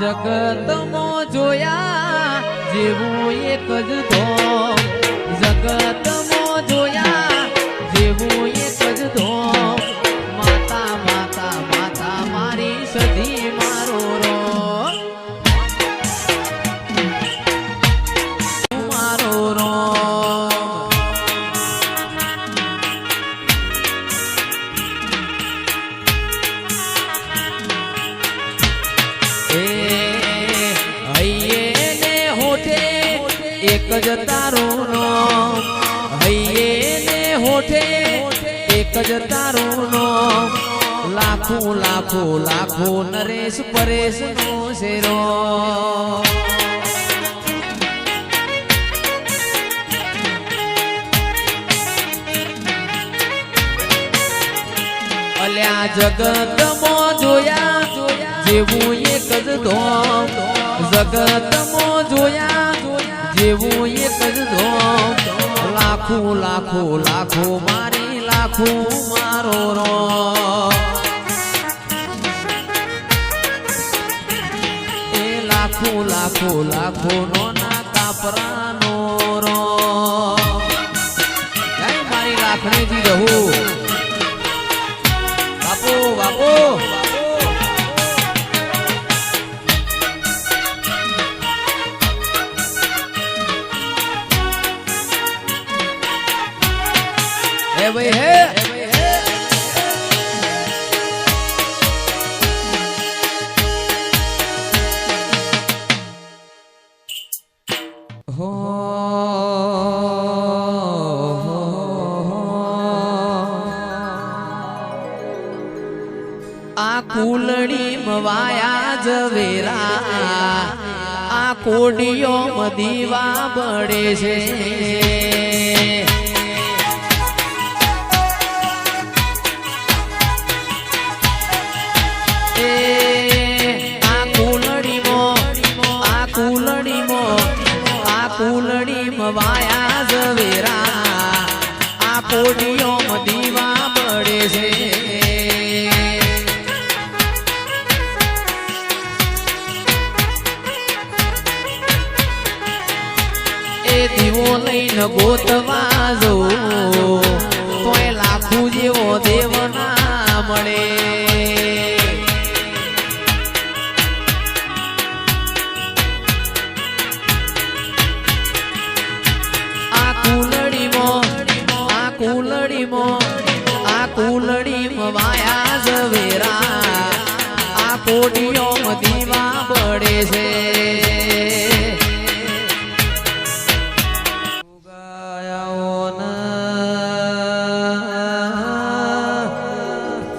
જગતમાં જોયા જેવું એક જ ધોમ, જગતમાં જોયા જેવું એક જ ધોમ, માતા માતા માતા મારી સધી મારો રોમ, મારો રોમ. એક જ તારું નામ, હૈયે ને હોઠે એક જ તારું નામ, લાખો લાખો લાખો નરેશ પરેશ નો શેરો. અલ્યા જગતમાં જોયા જેવું એક જ ધોમ, જગતમાં જોયા જેવું એક જ ધોમ, લાખો લાખો લાખો મારી લાખો મારો રોમ, એ લાખો લાખો લાખો નોના કાપરાનો રોમ. મારી લાખણીજી રહું બાપો બાપો. ભાઈ હે હો આ કુલડી મવાયા જવેરા, આ કોડીઓ મદીવા બળે છે. વાયા ઝવેરા આ કોડીઓ મદીવા પડે છે. એ દીવો લઈને ગોતવા જવું તોય લાખું જેવો દેવ ના મળે. આ કુલડીમાં વાયા ઝવેરા આ કોડીઓ મદીવા પડે છે.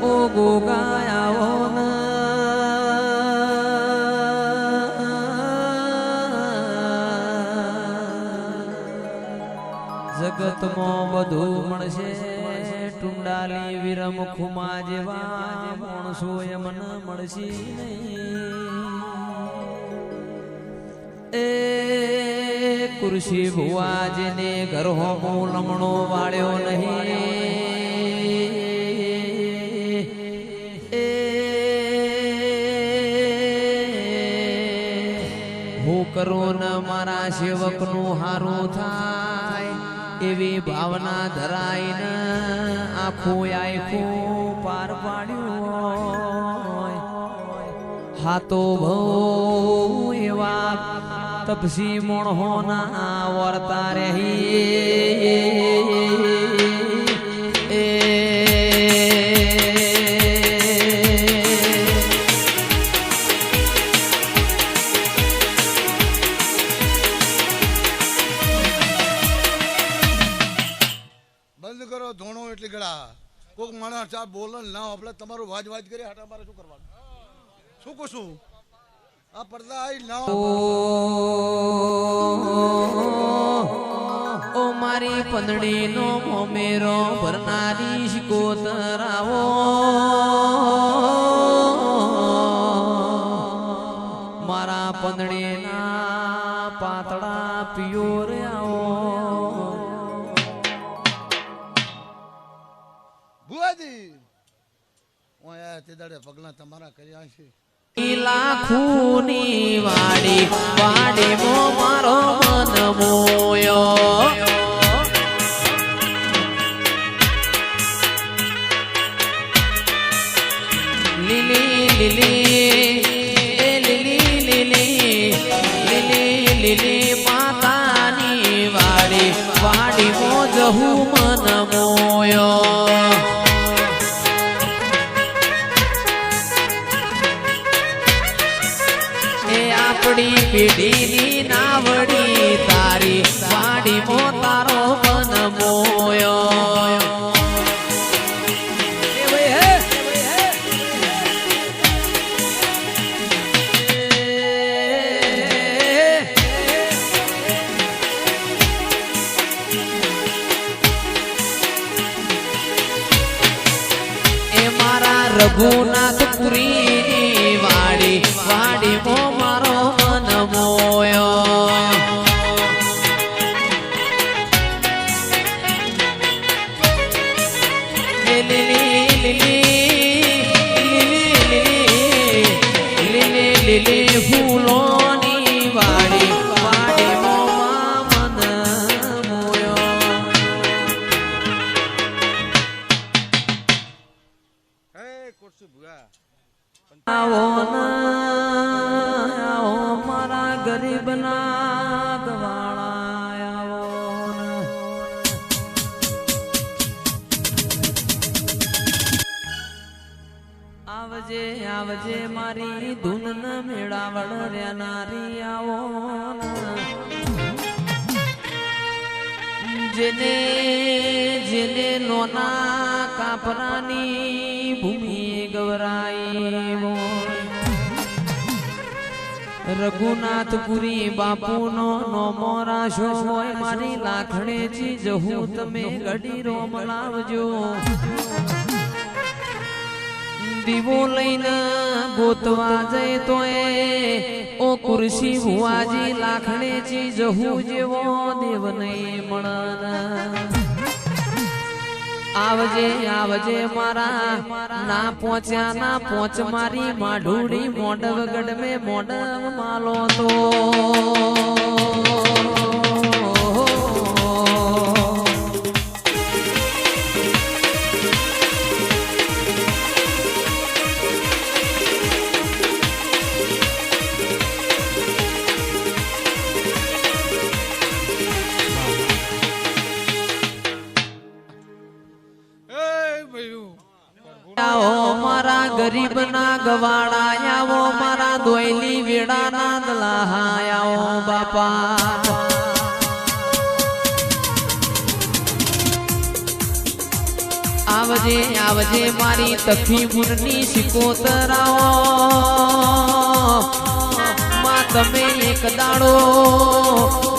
ઓ ગોગાયાઓ જગતમાં બધું મળશે, ટુંડાલી વિરમ ખુમા જેવા માણસો એમન મળશે નહીં. એ કુર્સી ભુવા જેને ઘર હોમો લમણો વાળ્યો નહીં, એ હું કરું ને મારા સેવકનું હારું થાય એવી ભાવના ધરાઈને આખું આખું પાર પાડ્યું. હાતો ભઉ એવા તપસી મોણહોના વર્તા રહી. ધોણો એટલે ગળા કોક માણસ ચા બોલે ના આપણે તમારું વાજ વાજ કરે હાટા મારે શું કરવાનું, શું કહું આ પડદા આઈ ના. ઓ મારી પંદડીનો મોમેરો ભરનારી શિકોતરાવો, મારા પંદડીના પાતળા પિયોર આવો ભુવાજી ઓયા તે દાડે પગલા તમારા કર્યા છે લાખોની વાડી વાડી મો મારો મન મોયો લીલી લીલી લીલી લીલી લીલી લીલી માતાની વાડી વાડી મો જહુ મન મોયો આપણી પેઢીની નાવડી તારી વાડી મો તારો મન મોયો એ મારા રઘુનાથપુરીની વાડી વાડી મો મારો મન મોયો લીલી લીલી લીલી લીલી લીલી ફૂલોની વાડી વાડી મો મન મોયો હે કોરસુ ભુવા આવો મારા ગરીબના ગવાળા આવજે આવજે મારી ધૂન ન મેળાવડ રેનારી આવો જેને જેને લોના કાપરાની ભૂમિ ગવરાઈ રઘુનાથપુરી બાપુનો નોમો રાશો હોય મારી લાખણેજી જહું તમે ઘડી રોમ લાવજો દીવો લઈને ગોતવા જઈ તો ઓ કુરશી ભુવાજી લાખણેજી જહું જેવો દેવ નહીં મળન આવજે આવજે મારા ના પહોંચ્યા ના પહોંચ મારી માઢુડી મોડવગઢ મે મોડવ માલો તો મારા ગરીબ ના ગવાડા આવો મારા દોયલી વેડા ના દલાહા આવો બાપા આવજે આવજે મારી તખી મુરની સિકોતરાઓ માં તમે એક દાડો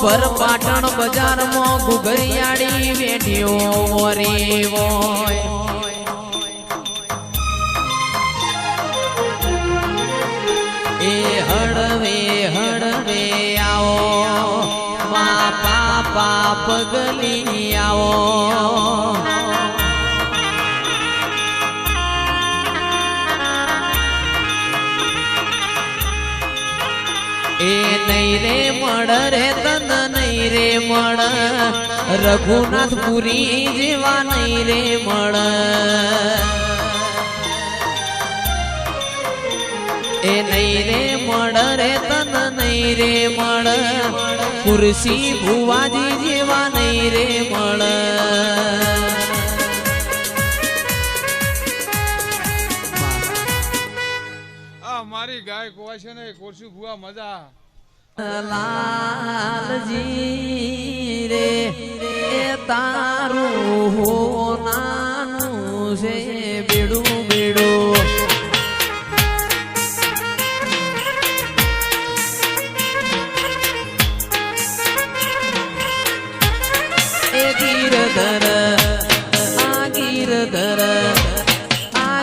પર પાટણ બજારમાં ગુગરિયાળી વેઠ્યો મોરી હોય એ હળવે હળવે આવો મા પાપા પગલી આવો એ નહીં રે મળ રે તન નહીં રે મળ રઘુનાથપુરી જેવા નહીં રે મળ એ નહીં રે મળ રે તન નહીં રે મળ કુરશી ભુવાજી જેવા નહીં રે મળ મારી ગાય કોવા છે ને કોરસુ ભુવા મજા લાલજી રે તારું હો નાનું છે બેડું બેડું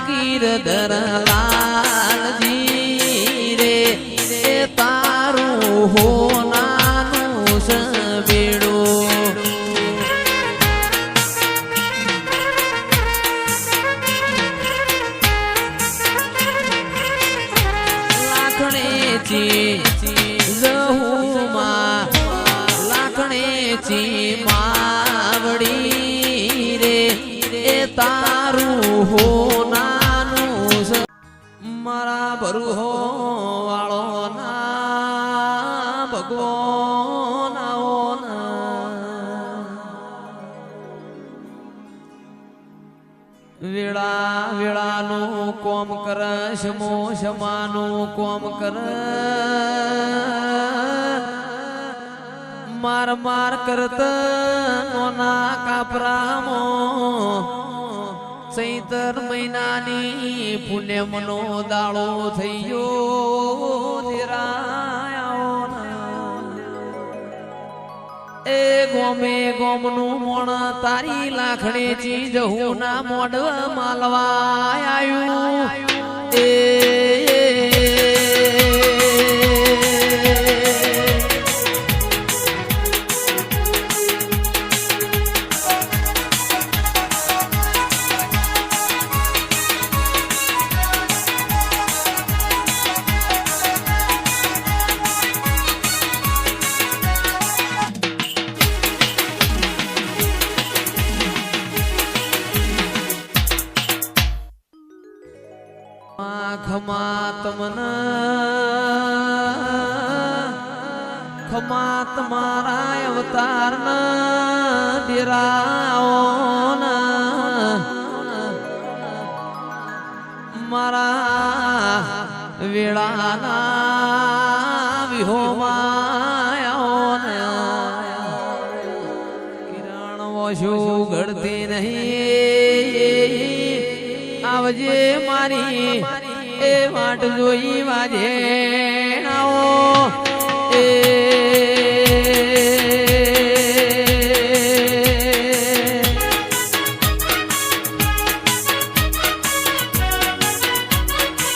ગીરધર લાલજી રે જહુમાં લાખણેથી માવડી રે એ તારું હો નાનું છે મારા ભરુહો વાળો ના ભગવાન આવો ના વેળા વેળાનું કોમ કર શમો શમાનું કોમ કર માર માર કરત નોના કાપરામો ચૈતર મહિનાની પુણ્યમનો દાળો થઈ ગયો એ ગોમે ગોમનું મોણ તારી લાખણી જહું ના મોઢ માલવા આવ્યું એ ખમા તમારા અવતાર ડેરાઓ મારા વેળાના વિહોમાં કિરણ ઓછું ઘડતી નહીં આવજે મારી એ વાટ જોઈ વાજે આવો